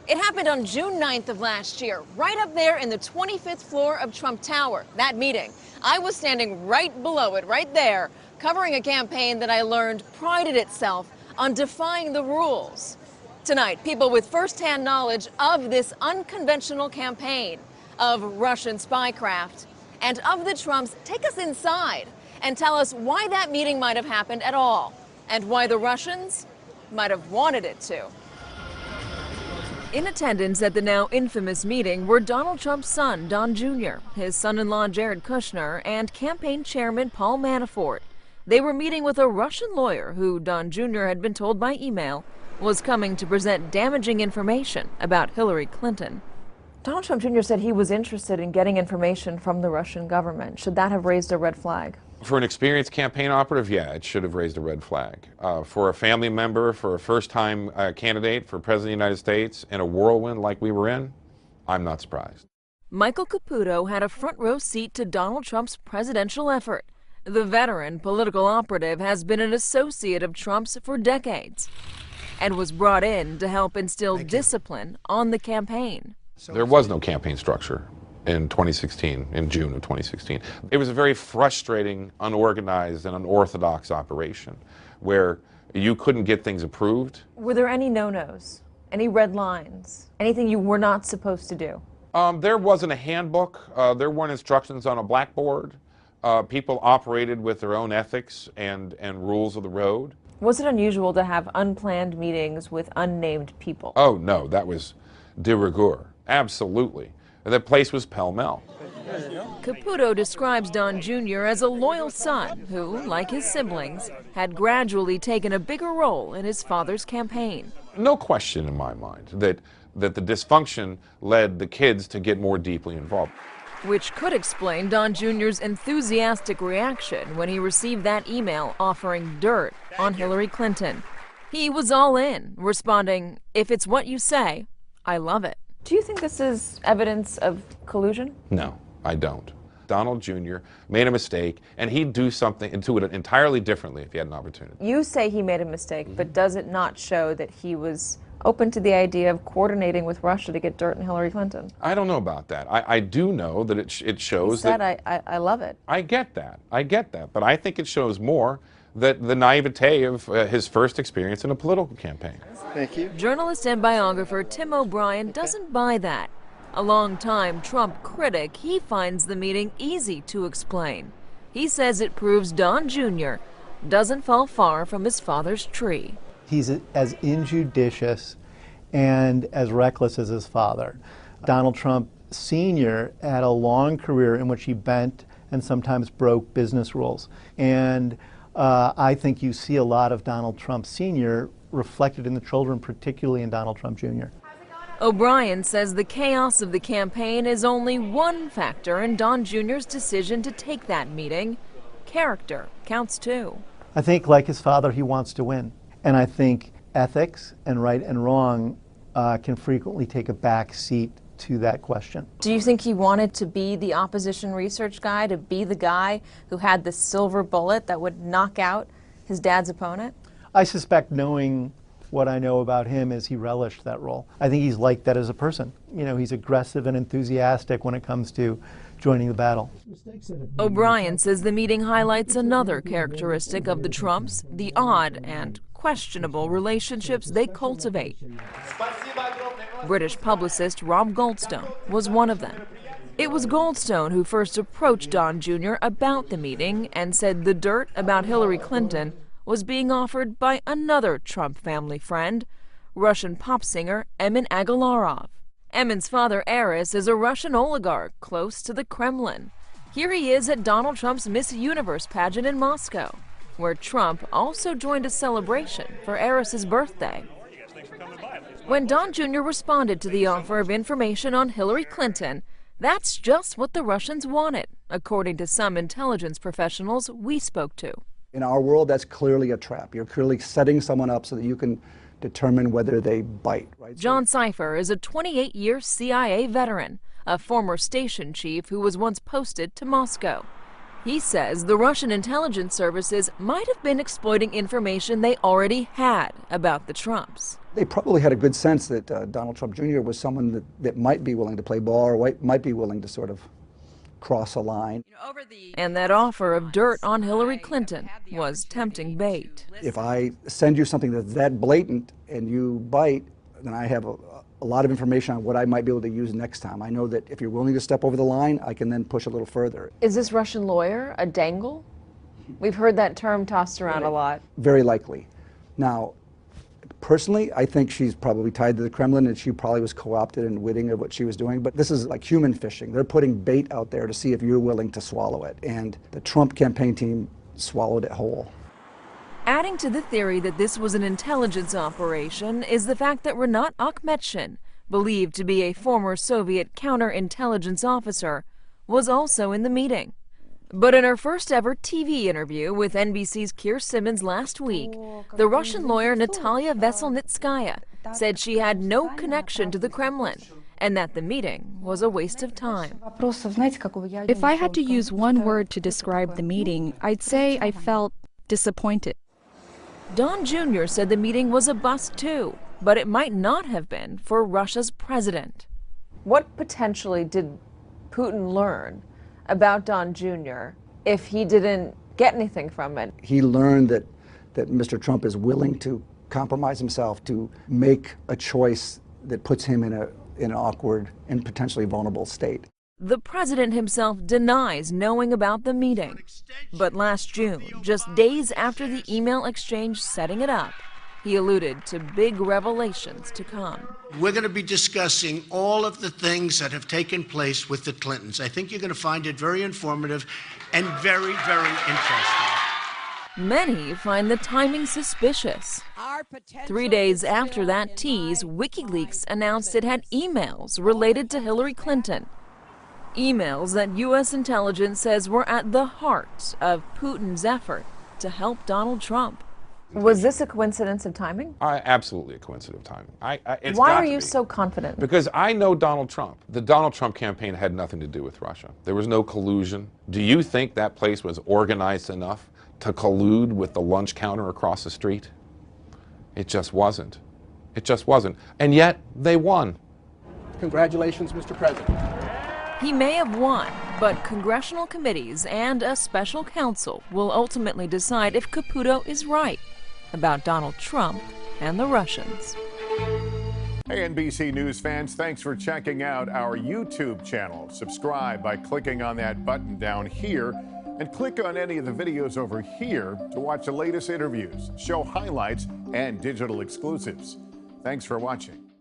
It happened on June 9th of last year, right up there in the 25th floor of Trump Tower, that meeting. I was standing right below it, right there, covering a campaign that I learned prided itself on defying the rules. Tonight, people with firsthand knowledge of this unconventional campaign, of Russian spycraft, and of the Trumps take us inside and tell us why that meeting might have happened at all, and why the Russians might have wanted it to. In attendance at the now infamous meeting were Donald Trump's son, Don Jr., his son-in-law Jared Kushner, and campaign chairman Paul Manafort. They were meeting with a Russian lawyer who, Don Jr. had been told by email, was coming to present damaging information about Hillary Clinton. Donald Trump Jr. said he was interested in getting information from the Russian government. Should that have raised a red flag? For an experienced campaign operative, yeah, it should have raised a red flag. For a family member, for a first-time candidate for President of the United States in a whirlwind like we were in, I'm not surprised. Michael Caputo had a front-row seat to Donald Trump's presidential effort. The veteran political operative has been an associate of Trump's for decades and was brought in to help instill discipline on the campaign. There was no campaign structure in 2016, in June of 2016. It was a very frustrating, unorganized, and unorthodox operation where you couldn't get things approved. Were there any no-nos, any red lines, anything you were not supposed to do? There wasn't a handbook. There weren't instructions on a blackboard. People operated with their own ethics and rules of the road. Was it unusual to have unplanned meetings with unnamed people? Oh, no, that was de rigueur. Absolutely. The place was pell-mell. Caputo describes Don Jr. as a loyal son who, like his siblings, had gradually taken a bigger role in his father's campaign. No question in my mind that the dysfunction led the kids to get more deeply involved. Which could explain Don Jr.'s enthusiastic reaction when he received that email offering dirt on Hillary Clinton. He was all in, responding, "If it's what you say, I love it." Do you think this is evidence of collusion? No, I don't. Donald Jr. made a mistake, and he'd do something and do it entirely differently if he had an opportunity. You say he made a mistake, but does it not show that he was open to the idea of coordinating with Russia to get dirt on Hillary Clinton? I don't know about that. I do know that it shows that... I love it. I get that. But I think it shows more that the naivete of his first experience in a political campaign. Thank you. Journalist and biographer Tim O'Brien doesn't buy that. A longtime Trump critic, he finds the meeting easy to explain. He says it proves Don Jr. doesn't fall far from his father's tree. He's as injudicious and as reckless as his father. Donald Trump Sr. had a long career in which he bent and sometimes broke business rules. And I think you see a lot of Donald Trump Sr. reflected in the children, particularly in Donald Trump Jr. O'Brien says the chaos of the campaign is only one factor in Don Jr.'s decision to take that meeting. Character counts too. I think, like his father, he wants to win. And I think ethics and right and wrong can frequently take a back seat to that question. Do you think he wanted to be the opposition research guy, to be the guy who had the silver bullet that would knock out his dad's opponent? I suspect, knowing what I know about him, is he relished that role. I think he's like that as a person. You know, he's aggressive and enthusiastic when it comes to joining the battle. O'Brien says the meeting highlights another characteristic of the Trumps, the odd and questionable relationships they cultivate. British publicist Rob Goldstone was one of them. It was Goldstone who first approached Don Jr. about the meeting and said the dirt about Hillary Clinton was being offered by another Trump family friend, Russian pop singer Emin Agalarov. Emin's father, Aris, is a Russian oligarch close to the Kremlin. Here he is at Donald Trump's Miss Universe pageant in Moscow, where Trump also joined a celebration for Aris's birthday. When Don Jr. responded to the offer of information on Hillary Clinton, that's just what the Russians wanted, according to some intelligence professionals we spoke to. In our world, that's clearly a trap. You're clearly setting someone up so that you can determine whether they bite, right? John Cipher is a 28-year CIA veteran, a former station chief who was once posted to Moscow. He says the Russian intelligence services might have been exploiting information they already had about the Trumps. They probably had a good sense that Donald Trump Jr. was someone that might be willing to play ball or might be willing to sort of cross a line. And that offer of dirt on Hillary Clinton was tempting bait. If I send you something that's that blatant and you bite, then I have a lot of information on what I might be able to use next time. I know that if you're willing to step over the line, I can then push a little further. Is this Russian lawyer a dangle? We've heard that term tossed around a lot. Very likely. Now, personally, I think she's probably tied to the Kremlin and she probably was co-opted and witting of what she was doing. But this is like human fishing. They're putting bait out there to see if you're willing to swallow it. And the Trump campaign team swallowed it whole. Adding to the theory that this was an intelligence operation is the fact that Renat Akhmetshin, believed to be a former Soviet counterintelligence officer, was also in the meeting. But in her first ever TV interview with NBC's Keir Simmons last week, the Russian lawyer Natalia Veselnitskaya said she had no connection to the Kremlin and that the meeting was a waste of time. If I had to use one word to describe the meeting, I'd say I felt disappointed. Don Jr. said the meeting was a bust too, but it might not have been for Russia's president. What potentially did Putin learn about Don Jr. if he didn't get anything from it? He learned that Mr. Trump is willing to compromise himself to make a choice that puts him in an awkward and potentially vulnerable state. The president himself denies knowing about the meeting. But last June, just days after the email exchange setting it up, he alluded to big revelations to come. We're going to be discussing all of the things that have taken place with the Clintons. I think you're going to find it very informative and very, very interesting. Many find the timing suspicious. 3 days after that tease, WikiLeaks announced it had emails related to Hillary Clinton. Emails that U.S. intelligence says were at the heart of Putin's effort to help Donald Trump. Was this a coincidence of timing? Absolutely a coincidence of timing. Why are you so confident? Because I know Donald Trump. The Donald Trump campaign had nothing to do with Russia. There was no collusion. Do you think that place was organized enough to collude with the lunch counter across the street? It just wasn't. It just wasn't. And yet, they won. Congratulations, Mr. President. He may have won, but congressional committees and a special counsel will ultimately decide if Caputo is right about Donald Trump and the Russians. Hey, NBC News fans, thanks for checking out our YouTube channel. Subscribe by clicking on that button down here and click on any of the videos over here to watch the latest interviews, show highlights, and digital exclusives. Thanks for watching.